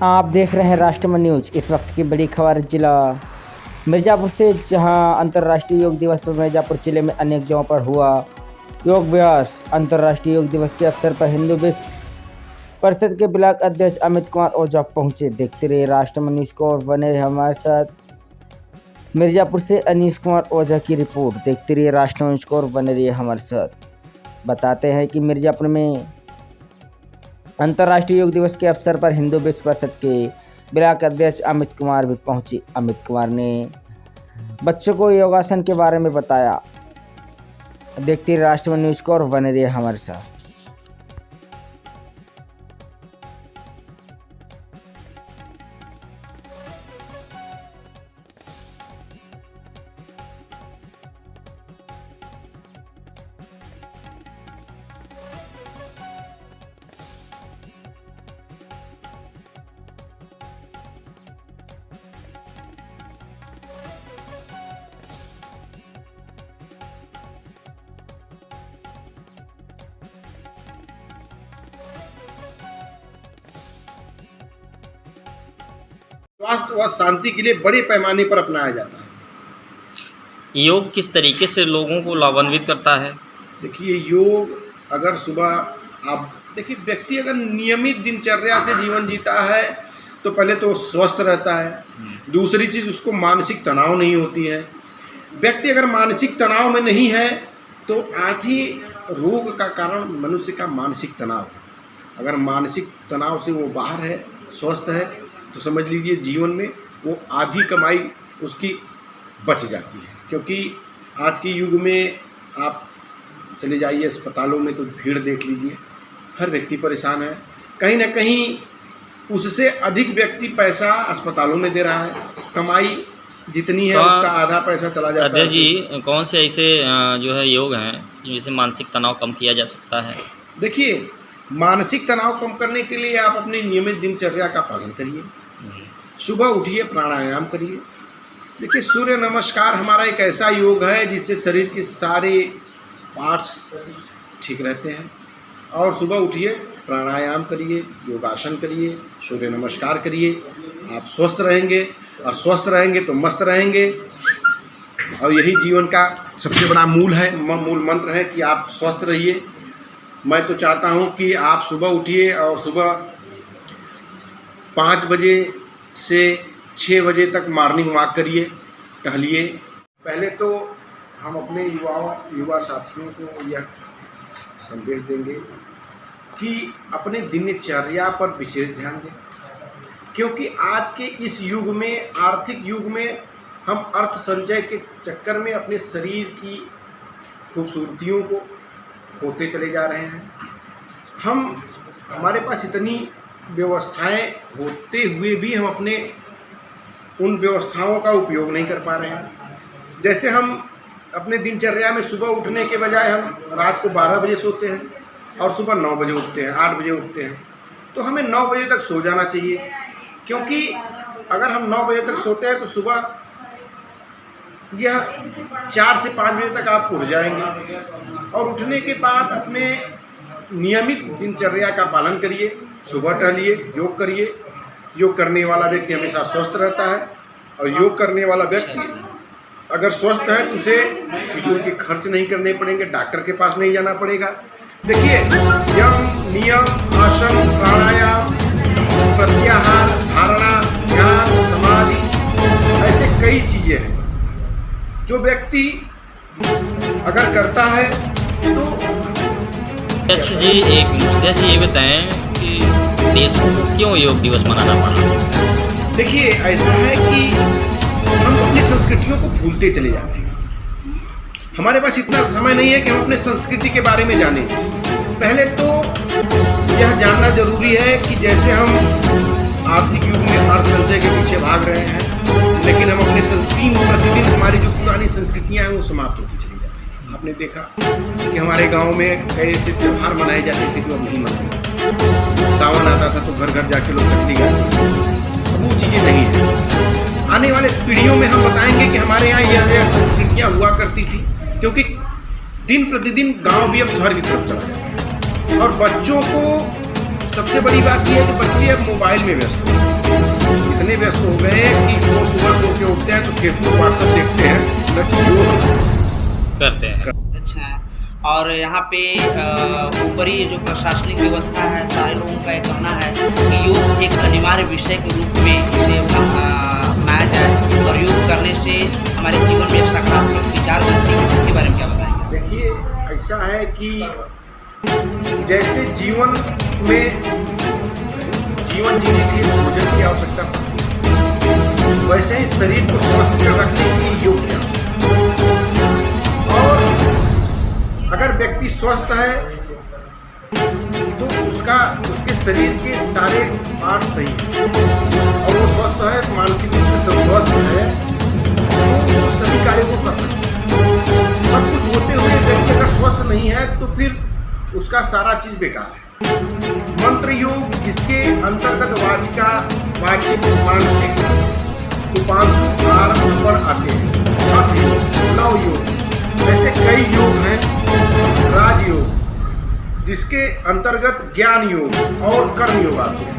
आप देख रहे हैं राष्ट्रमय न्यूज। इस वक्त की बड़ी खबर जिला मिर्ज़ापुर से, जहां अंतर्राष्ट्रीय योग दिवस पर मिर्ज़ापुर जिले में अनेक जगहों पर हुआ योग अभ्यास। अंतर्राष्ट्रीय योग दिवस के अवसर पर हिंदू विश्व परिषद के ब्लॉक अध्यक्ष अमित कुमार ओझा पहुंचे। देखते रहिए राष्ट्रमय न्यूज को और बने रहे हमारे साथ। मिर्ज़ापुर से अनीश कुमार ओझा की रिपोर्ट। देखते रहिए राष्ट्रमय न्यूज को और बने रहिए हमारे साथ। बताते हैं कि मिर्ज़ापुर में अंतर्राष्ट्रीय योग दिवस के अवसर पर हिंदू विश्व परिषद के ब्लॉक अध्यक्ष अमित कुमार भी पहुंचे। अमित कुमार ने बच्चों को योगासन के बारे में बताया। देखते रहिए राष्ट्रमय न्यूज को और बने रहिए हमारे साथ। स्वास्थ्य व शांति के लिए बड़े पैमाने पर अपनाया जाता है। योग किस तरीके से लोगों को लाभान्वित करता है? देखिए, योग अगर सुबह आप देखिए, व्यक्ति अगर नियमित दिनचर्या से जीवन जीता है तो पहले तो स्वस्थ रहता है। दूसरी चीज़, उसको मानसिक तनाव नहीं होती है। व्यक्ति अगर मानसिक तनाव में नहीं है तो आधी रोग का कारण मनुष्य का मानसिक तनाव है। अगर मानसिक तनाव से वो बाहर है, स्वस्थ है, तो समझ लीजिए जीवन में वो आधी कमाई उसकी बच जाती है। क्योंकि आज के युग में आप चले जाइए अस्पतालों में तो भीड़ देख लीजिए, हर व्यक्ति परेशान है। कहीं ना कहीं उससे अधिक व्यक्ति पैसा अस्पतालों में दे रहा है। कमाई जितनी है उसका आधा पैसा चला जाता है। अध्यक्ष जी, कौन से ऐसे जो है योग हैं जिससे मानसिक तनाव कम किया जा सकता है? देखिए, मानसिक तनाव कम करने के लिए आप अपनी नियमित दिनचर्या का पालन करिए। सुबह उठिए, प्राणायाम करिए। देखिए, सूर्य नमस्कार हमारा एक ऐसा योग है जिससे शरीर के सारे पार्ट्स ठीक रहते हैं। और सुबह उठिए, प्राणायाम करिए, योगासन करिए, सूर्य नमस्कार करिए। आप स्वस्थ रहेंगे, और स्वस्थ रहेंगे तो मस्त रहेंगे। और यही जीवन का सबसे बड़ा मूल मंत्र है कि आप स्वस्थ रहिए। मैं तो चाहता हूं कि आप सुबह उठिए और सुबह 5 बजे से 6 बजे तक मॉर्निंग वॉक करिए, टहलिए। पहले तो हम अपने युवा साथियों को यह संदेश देंगे कि अपने दिनचर्या पर विशेष ध्यान दें। क्योंकि आज के इस युग में, आर्थिक युग में, हम अर्थ संचय के चक्कर में अपने शरीर की खूबसूरतियों को खोते चले जा रहे हैं। हमारे पास इतनी व्यवस्थाएं होते हुए भी हम अपने उन व्यवस्थाओं का उपयोग नहीं कर पा रहे हैं। जैसे हम अपने दिनचर्या में सुबह उठने के बजाय हम रात को 12 बजे सोते हैं और सुबह 9 बजे उठते हैं, 8 बजे उठते हैं। तो हमें 9 बजे तक सो जाना चाहिए। क्योंकि अगर हम 9 बजे तक सोते हैं तो सुबह यह 4 से 5 बजे तक आप उठ जाएंगे। और उठने के बाद अपने नियमित दिनचर्या का पालन करिए। सुबह टहलिए, योग करिए। योग करने वाला व्यक्ति हमेशा स्वस्थ रहता है। और योग करने वाला व्यक्ति अगर स्वस्थ है तो उसे फिजूल के खर्च नहीं करने पड़ेंगे, डॉक्टर के पास नहीं जाना पड़ेगा। देखिए, यम, नियम, आसन, प्राणायाम, प्रत्याहार, धारणा, ध्यान, समाधि, ऐसे कई चीज़ें हैं जो व्यक्ति अगर करता है तो। अध्यक्ष जी, ये बताएं कि देशों को क्यों योग दिवस मनाना पड़ा? देखिए, ऐसा है कि हम अपनी संस्कृतियों को भूलते चले जा रहे हैं। हमारे पास इतना समय नहीं है कि हम अपने संस्कृति के बारे में जानें। पहले तो यह जानना जरूरी है कि जैसे हम आर्थिक युग में अर्थ संचय के पीछे भाग रहे हैं, लेकिन हम अपने दिन प्रतिदिन हमारी जो पुरानी संस्कृतियां हैं वो समाप्त होती चली जा रही हैं। आपने देखा कि हमारे गांव में कई ऐसे त्यौहार मनाए जाते थे जो अब नहीं मनाते। सावन आता था तो घर घर जाके लोग कटली गाते, वो चीज़ें नहीं है। आने वाले पीढ़ियों में हम बताएंगे कि हमारे यहाँ यह संस्कृतियाँ हुआ करती थी। क्योंकि दिन प्रतिदिन गांव भी अब शहर की तरफ चला जाता है। और बच्चों को सबसे बड़ी बात यह है कि बच्चे अब मोबाइल में व्यस्त हैं। इतने व्यस्त हो गए हैं कि वो सुबह सो के उठते हैं तो फेसबुक व्हाट्सएप देखते हैं, न कि योग करते हैं। अच्छा है। और यहाँ पे ऊपरी जो प्रशासनिक व्यवस्था है, सारे लोगों का ये कहना है कि योग एक अनिवार्य विषय के रूप में इसे अपनाया जाए और योग करने से हमारे जीवन में एक सकारात्मक विचार बनते हैं। इसके बारे में क्या बताएंगे? देखिए, ऐसा है कि जैसे जीवन जीने के लिए भोजन की आवश्यकता पड़ती है, वैसे ही शरीर को स्वस्थ कर रखने के लिए योग की आवश्यकता है। और अगर व्यक्ति स्वस्थ है तो उसके शरीर के सारे पार्ट सही हैं और वो स्वस्थ है, मानसिक रूप से स्वस्थ है तो वो सभी कार्यों को कर सकता है। सब कुछ होते हुए व्यक्ति अगर स्वस्थ नहीं है तो फिर उसका सारा चीज बेकार है। मंत्र योग जिसके अंतर्गत वाचिक, मानसिक, उपांशु आहार पर आते हैं। हठ योग, लव योग, ऐसे कई योग हैं। राजयोग जिसके अंतर्गत ज्ञान योग और कर्म योग आते हैं।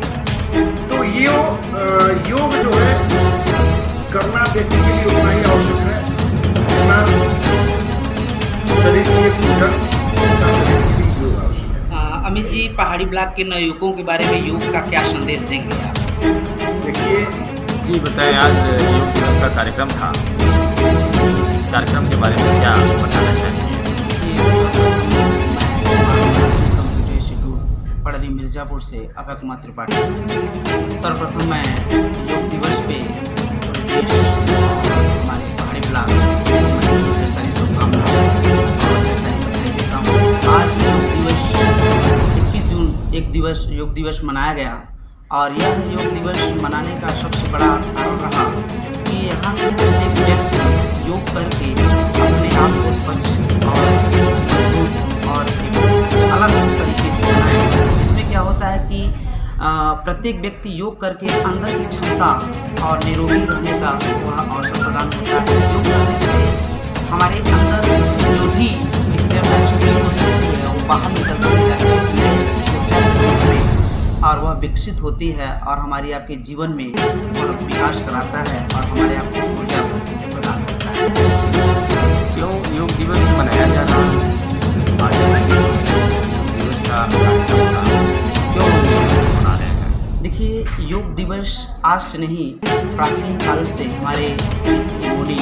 तो ये योग जो है करना व्यक्ति के लिए उतना ही आवश्यक है जितना शरीर की पूजन, शरीर की भी योग आवश्यक है। अमित जी, पहाड़ी ब्लॉक के नवयुवकों के बारे में योग का क्या संदेश देंगे आप? देखिए, जी बताएं, आज योग दिवस का कार्यक्रम था, इस कार्यक्रम के बारे में क्या बताना चाहेंगे? कंप्यूटर इंस्टीट्यूट पड़री मिर्जापुर से अभय कुमार त्रिपाठी। सर्वप्रथम मैं योग दिवस पे पूरे देश हमारे पहाड़ी ब्लॉक ढेर सारी शुभकामनाएं और ढेर सारी बधाई देता हूँ। आज योग दिवस 21 जून योग दिवस मनाया गया और यह योग दिवस मनाने का सबसे बड़ा कारण रहा कि यहाँ के प्रत्येक व्यक्ति योग करके अपने आप को स्वच्छ और मजबूत और एक अलग तरीके से बनाए। जिसमें क्या होता है कि प्रत्येक व्यक्ति योग करके अंदर की क्षमता और निरोगी रहने का वह अवसर प्रदान होता है। योग करने से हमारे अंदर जो भी स्टेमिना छुपी होती है वो बाहर निकलती है और वह विकसित होती है और हमारी आपके जीवन में वह विकास कराता है और हमारे आपको ऊर्जा प्रदान करता है। क्यों योग दिवस मनाया जा रहा है? आज योग दिवस का कार्यक्रम था, क्यों योग दिवस मना रहे हैं? देखिए, योग दिवस आज से नहीं, प्राचीन काल से हमारे ऋषि मुनि